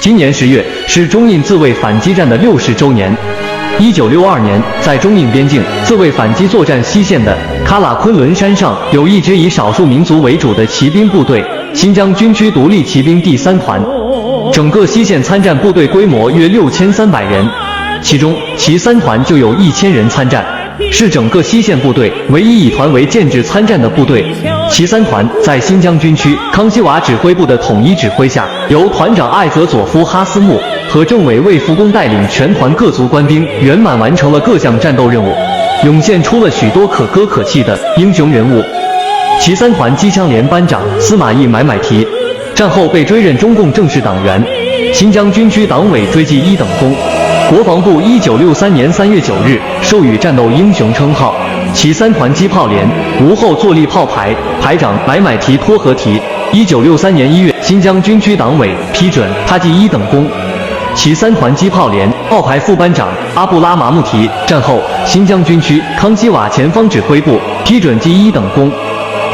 今年10月是中印自卫反击战的60周年。1962年，在中印边境自卫反击作战西线的喀喇昆仑山上，有一支以少数民族为主的骑兵部队——新疆军区独立骑兵第3团。整个西线参战部队规模约6300人，其中骑3团就有1000人参战，是整个西线部队唯一以团为建制参战的部队。骑3团在新疆军区康希瓦指挥部的统一指挥下，由团长艾泽佐夫哈斯木和政委魏福公带领全团各族官兵圆满完成了各项战斗任务，涌现出了许多可歌可泣的英雄人物。骑3团机枪连班长司马懿买买提，战后被追任中共正式党员，新疆军区党委追记1等功。国防部1963年3月9日授予战斗英雄称号。骑3团机炮连吴后坐力炮排排长买买提托合提，1963年1月新疆军区党委批准他记1等功。骑3团机炮连炮排副班长阿布拉马木提，战后新疆军区康希瓦前方指挥部批准记1等功。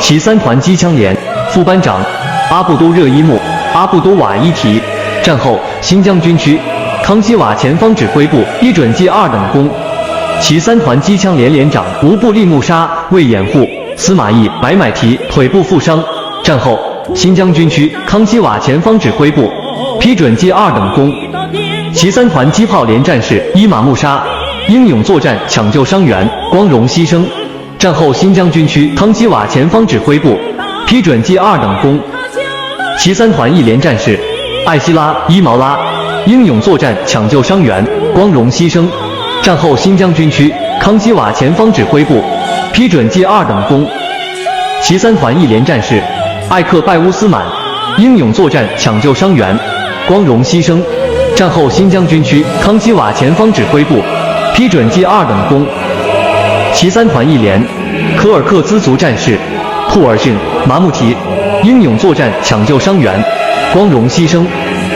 骑3团机枪连副班长阿布都热伊木阿布都瓦伊提，战后新疆军区康希瓦前方指挥部批准记2等功。骑3团机枪连连长吴布利木沙为掩护司马懿买买提腿部负伤，战后新疆军区康希瓦前方指挥部批准记2等功。骑3团机炮连战士伊玛木沙英勇作战，抢救伤员，光荣牺牲，战后新疆军区康希瓦前方指挥部批准记2等功。骑3团一连战士艾希拉伊毛拉英勇作战，抢救伤员，光荣牺牲，战后新疆军区康希瓦前方指挥部批准记2等功。骑3团一连战士艾克拜乌斯满英勇作战，抢救伤员，光荣牺牲，战后新疆军区康希瓦前方指挥部批准记2等功。骑3团一连科尔克孜族战士兔尔逊麻木提英勇作战，抢救伤员，光荣牺牲，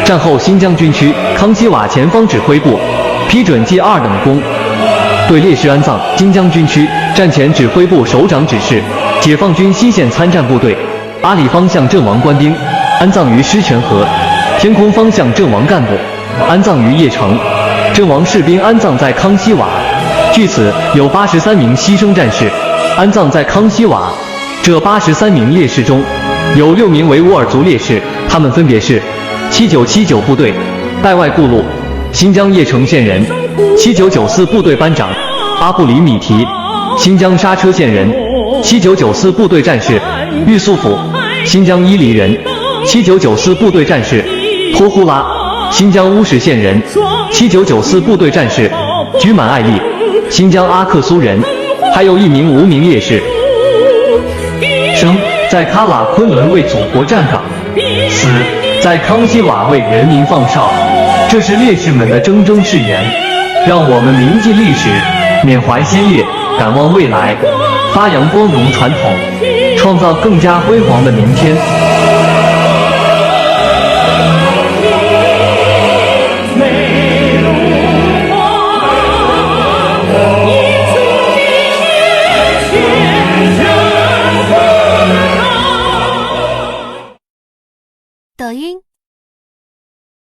战后新疆军区康希瓦前方指挥部批准记2等功。对烈士安葬新疆军区战前指挥部首长指示，解放军西线参战部队阿里方向阵亡官兵安葬于狮泉河，天空方向阵亡干部安葬于叶城，阵亡士兵安葬在康希瓦。据此，有83名牺牲战士安葬在康希瓦。这83名烈士中，有6名维吾尔族烈士，他们分别是7979部队代外顾路新疆叶城县人，7994部队班长阿布里米提新疆刹车县人，7994部队战士玉素甫新疆伊犁人，7994部队战士托呼拉新疆乌什县人，7994部队战士居满艾丽新疆阿克苏人，还有1名无名烈士，生在喀喇昆仑为祖国站岗，死在康希瓦为人民放哨。这是烈士们的铮铮誓言，让我们铭记历史，缅怀先烈，感望未来，发扬光荣传统，创造更加辉煌的明天。